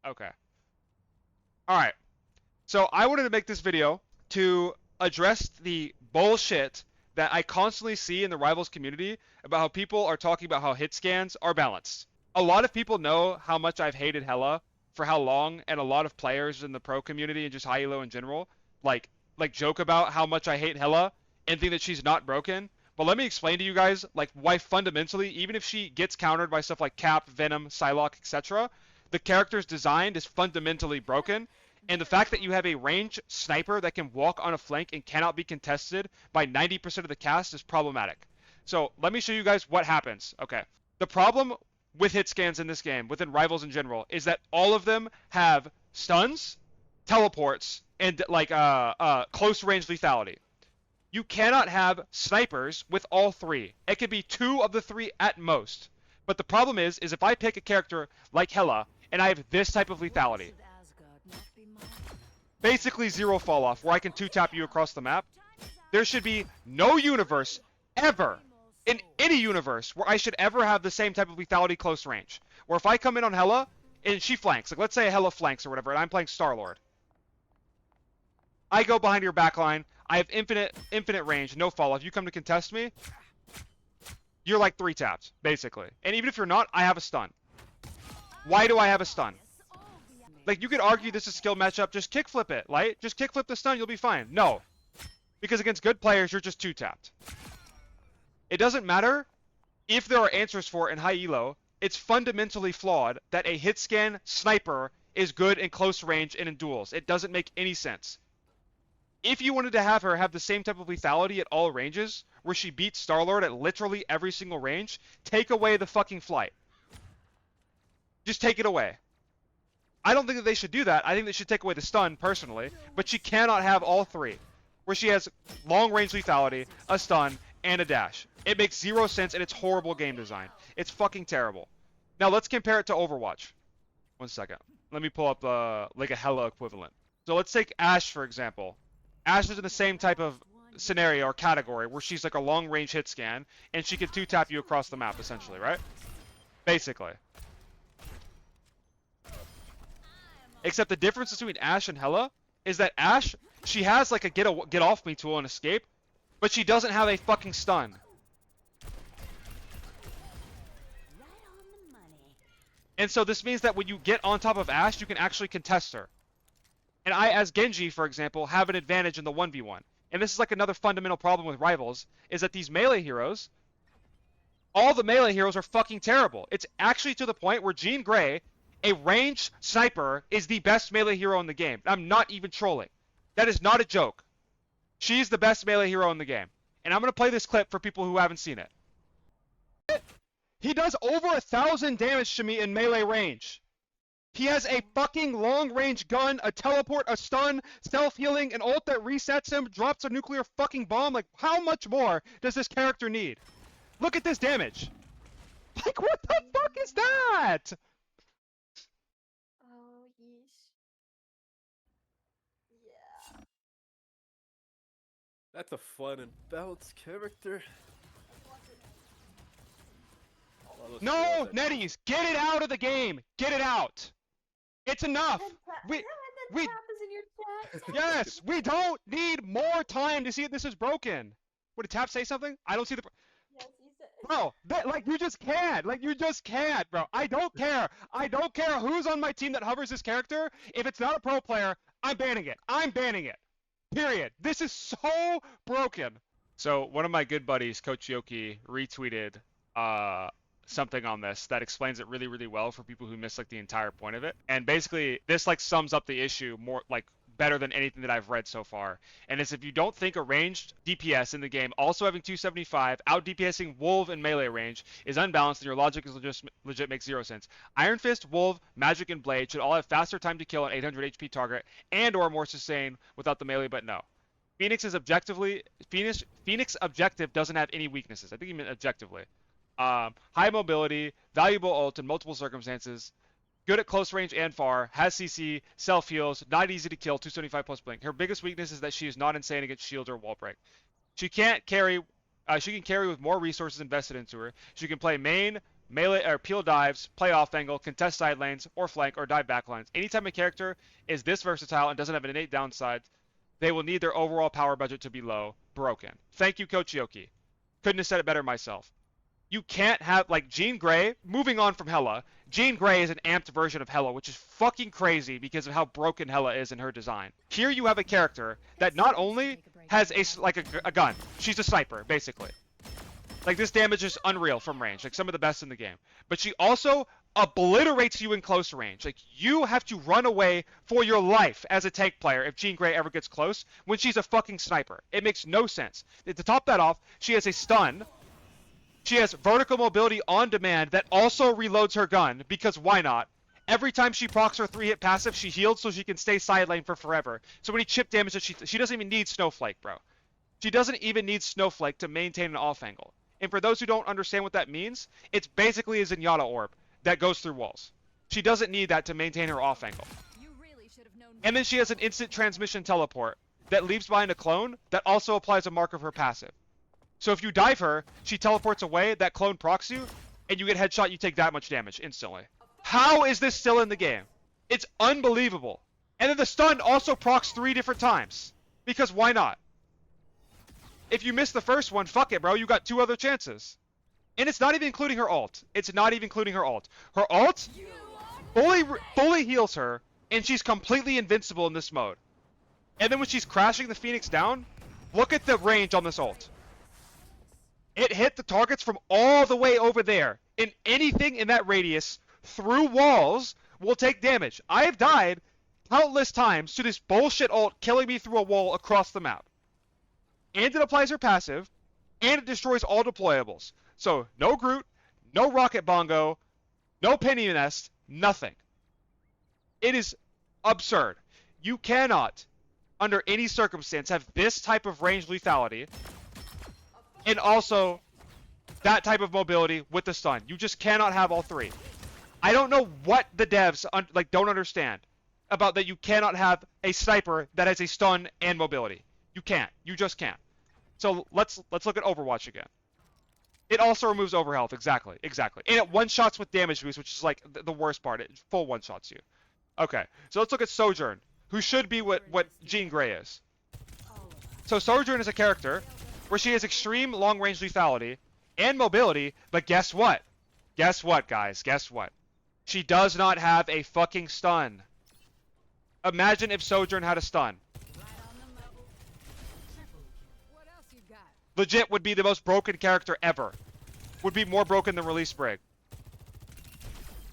Okay. Alright. So I wanted to make this video to address the bullshit that I constantly see in the Rivals community about how people are talking about how hit scans are balanced. A lot of people know how much I've hated Hela for how long, and a lot of players in the pro community and just high elo in general like joke about how much I hate Hela and think that she's not broken. But let me explain to you guys like why fundamentally, even if she gets countered by stuff like Cap, Venom, Psylocke, etc., the character's design is fundamentally broken. And the fact that you have a ranged sniper that can walk on a flank and cannot be contested by 90% of the cast is problematic. So let me show you guys what happens. Okay. The problem with hit scans in this game, within Rivals in general, is that all of them have stuns, teleports, and like close range lethality. You cannot have snipers with all three. It could be 2 of the 3 at most. But the problem is if I pick a character like Hela and I have this type of lethality, basically 0 fall off, where I can 2-tap you across the map, there should be no universe ever, in any universe, where I should ever have the same type of lethality close range. Where if I come in on Hela and she flanks, like let's say Hela flanks or whatever, and I'm playing Star-Lord, I go behind your backline, I have infinite range, no fall off. You come to contest me, you're like 3 taps, basically. And even if you're not, I have a stun. Why do I have a stun? Like, you could argue this is a skill matchup, just kickflip it, Light. Just kickflip the stun, you'll be fine. No. Because against good players, you're just 2-tapped. It doesn't matter if there are answers for it in high elo. It's fundamentally flawed that a hit scan sniper is good in close range and in duels. It doesn't make any sense. If you wanted to have her have the same type of lethality at all ranges, where she beats Star-Lord at literally every single range, take away the fucking flight. Just take it away. I don't think that they should do that. I think they should take away the stun, personally. But she cannot have all 3. Where she has long range lethality, a stun, and a dash. It makes 0 sense, and it's horrible game design. It's fucking terrible. Now let's compare it to Overwatch. 1 second. Let me pull up like a Hela equivalent. So let's take Ashe, for example. Ashe is in the same type of scenario or category where she's like a long range hit scan and she can 2-tap you across the map, essentially, right? Basically. Except the difference between Ashe and Hela is that Ashe, she has like a get off me tool and escape, but she doesn't have a fucking stun. And so this means that when you get on top of Ashe, you can actually contest her. And I, as Genji, for example, have an advantage in the 1v1. And this is like another fundamental problem with Rivals, is that these melee heroes, all the melee heroes are fucking terrible. It's actually to the point where jeangrey, a ranged sniper, is the best melee hero in the game. I'm not even trolling. That is not a joke. She's the best melee hero in the game. And I'm going to play this clip for people who haven't seen it. He does over 1,000 damage to me in melee range. He has a fucking long-range gun, a teleport, a stun, self-healing, an ult that resets him, drops a nuclear fucking bomb. Like, how much more does this character need? Look at this damage. Like, what the fuck is that? Oh, yeesh. Yeah. That's a fun and balanced character. No, Netties, get it out of the game. Get it out. It's enough. We Tap is in your chat. yes, we don't need more time to see if this is broken. What, did Tap say something? I don't see the. Yes, you said. Bro, like you just can't. Like you just can't, bro. I don't care. I don't care who's on my team that hovers this character. If it's not a pro player, I'm banning it. I'm banning it. Period. This is so broken. So one of my good buddies, Coach Yoki, retweeted something on this that explains it really, really well for people who miss like the entire point of it. And basically, this like sums up the issue more like better than anything that I've read so far. And it's if you don't think a ranged DPS in the game, also having 275, out DPSing Wolf in melee range is unbalanced, then your logic is legit makes 0 sense. Iron Fist, Wolf, Magic, and Blade should all have faster time to kill an 800 HP target and or more sustain without the melee, but no. Phoenix objective doesn't have any weaknesses. I think he meant objectively. High mobility, valuable ult in multiple circumstances, good at close range and far, has CC, self-heals, not easy to kill, 275 plus blink. Her biggest weakness is that she is not insane against shield or wall break. She can't carry, she can carry with more resources invested into her. She can play main, melee or peel dives, play off angle, contest side lanes or flank or dive back lines. Anytime a character is this versatile and doesn't have an innate downside, they will need their overall power budget to be low. Broken. Thank you, Coach Yoki. Couldn't have said it better myself. You can't have, like, jeangrey, moving on from Hela. Jeangrey is an amped version of Hela, which is fucking crazy because of how broken Hela is in her design. Here you have a character that not only has a gun, she's a sniper, basically. Like, this damage is unreal from range, like some of the best in the game. But she also obliterates you in close range. Like, you have to run away for your life as a tank player if jeangrey ever gets close when she's a fucking sniper. It makes no sense. To top that off, she has a stun. She has vertical mobility on demand that also reloads her gun, because why not? Every time she procs her 3-hit passive, she heals so she can stay side lane for forever. So when he chip damages, she doesn't even need Snowflake, bro. She doesn't even need Snowflake to maintain an off angle. And for those who don't understand what that means, it's basically a Zenyatta orb that goes through walls. She doesn't need that to maintain her off angle. And then she has an instant transmission teleport that leaves behind a clone that also applies a mark of her passive. So if you dive her, she teleports away, that clone procs you, and you get headshot, you take that much damage instantly. How is this still in the game? It's unbelievable. And then the stun also procs 3 different times. Because why not? If you miss the first one, fuck it, bro. You got 2 other chances. And it's not even including her ult. It's not even including her ult. Her ult fully heals her, and she's completely invincible in this mode. And then when she's crashing the Phoenix down, look at the range on this ult. It hit the targets from all the way over there. And anything in that radius through walls will take damage. I have died countless times to this bullshit ult killing me through a wall across the map. And it applies her passive, and it destroys all deployables. So, no Groot, no Rocket Bongo, no Penny Nest, nothing. It is absurd. You cannot, under any circumstance, have this type of range lethality and also that type of mobility with the stun. You just cannot have all 3. I don't know what the devs don't understand about that you cannot have a sniper that has a stun and mobility. You can't. You just can't. So let's look at Overwatch again. It also removes overhealth. Exactly. And it one-shots with damage boost, which is like the worst part. It full one-shots you. Okay, so let's look at Sojourn, who should be what jeangrey is. So Sojourn is a character where she has extreme long-range lethality and mobility, but guess what? Guess what, guys? Guess what? She does not have a fucking stun. Imagine if Sojourn had a stun. Legit would be the most broken character ever. Would be more broken than Release Brig.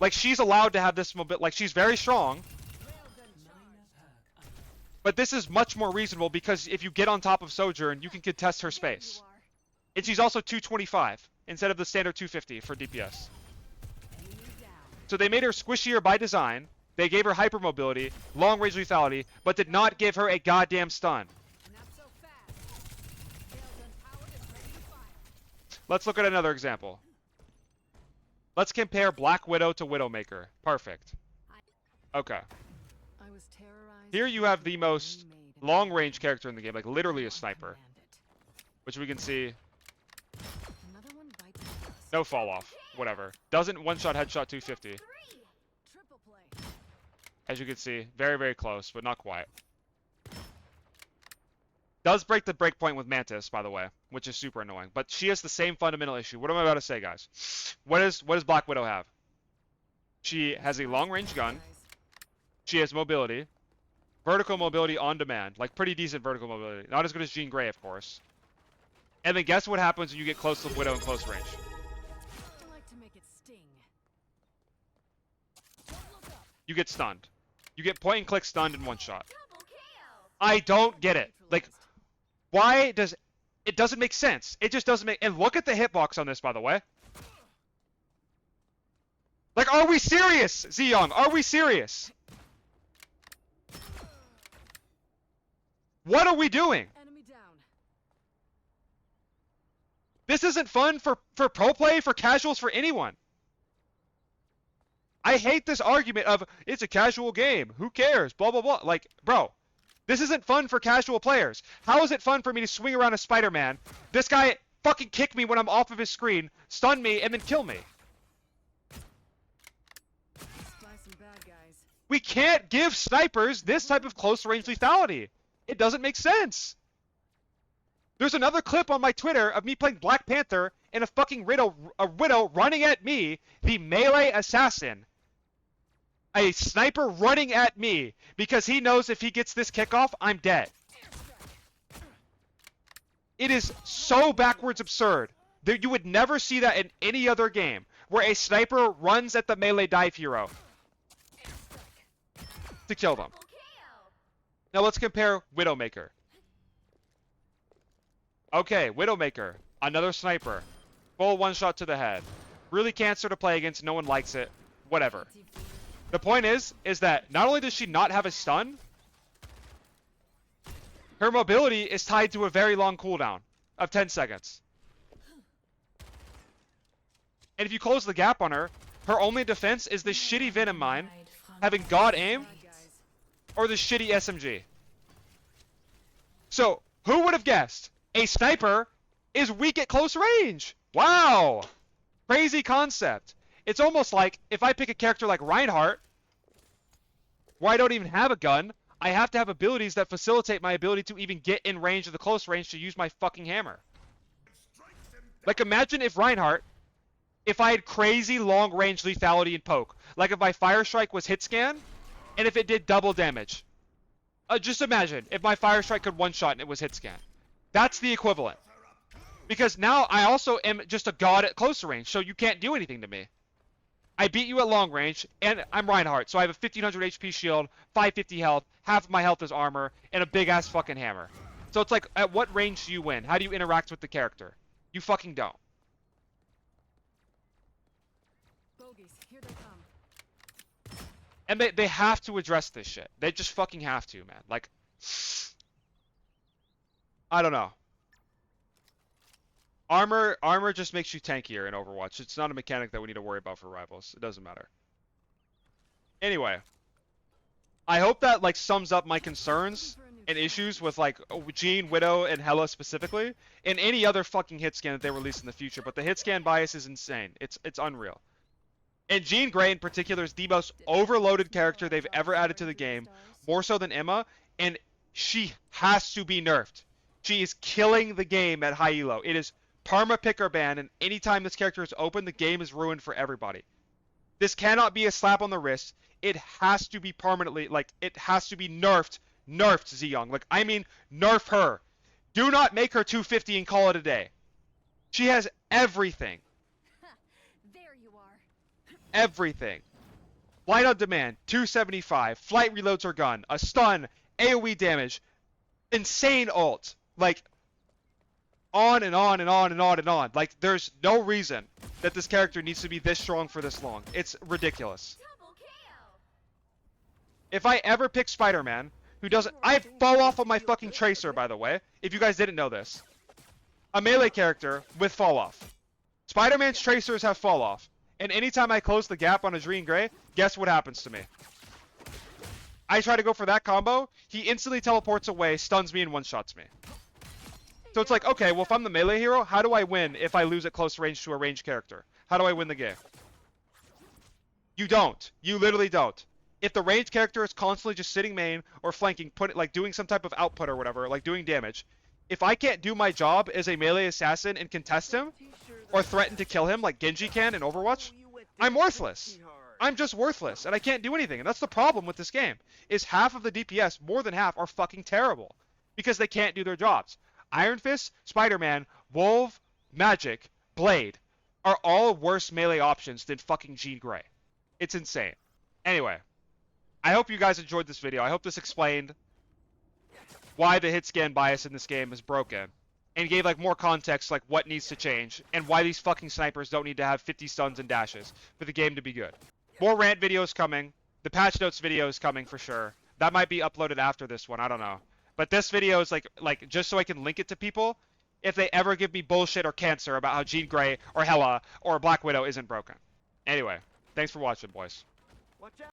Like, she's allowed to have this mobility. Like, she's very strong. But this is much more reasonable because if you get on top of Sojourn, you can contest her space. And she's also 225 instead of the standard 250 for DPS. So they made her squishier by design. They gave her hypermobility, long range lethality, but did not give her a goddamn stun. Let's look at another example. Let's compare Black Widow to Widowmaker. Perfect. Okay. Here you have the most long-range character in the game, like literally a sniper. Which we can see. No fall off. Whatever. Doesn't one-shot headshot 250. As you can see, very, very close, but not quite. Does break the breakpoint with Mantis, by the way, which is super annoying. But she has the same fundamental issue. What am I about to say, guys? What does Black Widow have? She has a long-range gun. She has mobility. Vertical mobility on demand. Like, pretty decent vertical mobility. Not as good as jeangrey, of course. And then guess what happens when you get close to Widow in close range? You get stunned. You get point-and-click stunned in one shot. I don't get it. Like, why does... It doesn't make sense. It just doesn't make... And look at the hitbox on this, by the way. Like, are we serious, Ziyong? Are we serious? What are we doing? This isn't fun for pro play, for casuals, for anyone. I hate this argument of, it's a casual game. Who cares? Blah, blah, blah. Like, bro. This isn't fun for casual players. How is it fun for me to swing around a Spider-Man? This guy fucking kick me when I'm off of his screen, stun me, and then kill me. We can't give snipers this type of close range lethality. It doesn't make sense. There's another clip on my Twitter of me playing Black Panther and a fucking widow running at me, the melee assassin. A sniper running at me because he knows if he gets this kickoff, I'm dead. It is so backwards absurd. You would never see that in any other game where a sniper runs at the melee dive hero to kill them. Now let's compare Widowmaker. Okay, Widowmaker, another sniper. Full one shot to the head. Really cancer to play against, no one likes it. Whatever. The point is that not only does she not have a stun, her mobility is tied to a very long cooldown of 10 seconds. And if you close the gap on her, her only defense is this shitty Venom Mine, having God aim, or the shitty SMG. So, who would have guessed? A sniper is weak at close range. Wow! Crazy concept. It's almost like if I pick a character like Reinhardt, where I don't even have a gun, I have to have abilities that facilitate my ability to even get in range of the close range to use my fucking hammer. Like imagine if Reinhardt, if I had crazy long range lethality and poke. Like if my fire strike was Hitscan, and if it did double damage. Just imagine if my fire strike could one shot and it was Hitscan. That's the equivalent. Because now I also am just a god at closer range, so you can't do anything to me. I beat you at long range, and I'm Reinhardt, so I have a 1500 HP shield, 550 health, half of my health is armor, and a big ass fucking hammer. So it's like, at what range do you win? How do you interact with the character? You fucking don't. Bogies, here they come. And they have to address this shit. They just fucking have to, man. Like, I don't know. Armor just makes you tankier in Overwatch. It's not a mechanic that we need to worry about for rivals. It doesn't matter. Anyway, I hope that like sums up my concerns and issues with like Jean, Widow, and Hela specifically, and any other fucking hit scan that they release in the future. But the hit scan bias is insane. It's unreal. And Jeangrey in particular is the most overloaded character they've ever added to the game, more so than Emma, and she has to be nerfed. She is killing the game at high elo. It is perma picker ban, and anytime this character is open, the game is ruined for everybody. This cannot be a slap on the wrist. It has to be permanently, like, it has to be nerfed. Nerfed, Ziyong. Like, I mean, nerf her. Do not make her 250 and call it a day. She has everything. There you are. Everything. Light on demand, 275, flight reloads her gun, a stun, AoE damage, insane ult. Like, on and on and on and on and on. Like, there's no reason that this character needs to be this strong for this long. It's ridiculous. If I ever pick Spider-Man, who doesn't... I fall off on my fucking Tracer, by the way, if you guys didn't know this. A melee character with fall off. Spider-Man's Tracers have fall off. And anytime I close the gap on a jeangrey, guess what happens to me? I try to go for that combo, he instantly teleports away, stuns me, and one-shots me. So it's like, okay, well, if I'm the melee hero, how do I win if I lose at close range to a ranged character? How do I win the game? You don't. You literally don't. If the ranged character is constantly just sitting main or flanking, like doing some type of output or whatever, like doing damage, if I can't do my job as a melee assassin and contest him, or threaten to kill him like Genji can in Overwatch, I'm worthless. I'm just worthless, and I can't do anything. And that's the problem with this game, is half of the DPS, more than half, are fucking terrible. Because they can't do their jobs. Iron Fist, Spider-Man, Wolf, Magic, Blade are all worse melee options than fucking Jeangrey. It's insane. Anyway, I hope you guys enjoyed this video. I hope this explained why the hit scan bias in this game is broken. And gave like more context, like what needs to change, and why these fucking snipers don't need to have 50 stuns and dashes for the game to be good. More rant videos coming. The patch notes video is coming for sure. That might be uploaded after this one. I don't know. But this video is like just so I can link it to people if they ever give me bullshit or cancer about how Jeangrey or Hela or Black Widow isn't broken. Anyway, thanks for watching, boys. Watch out.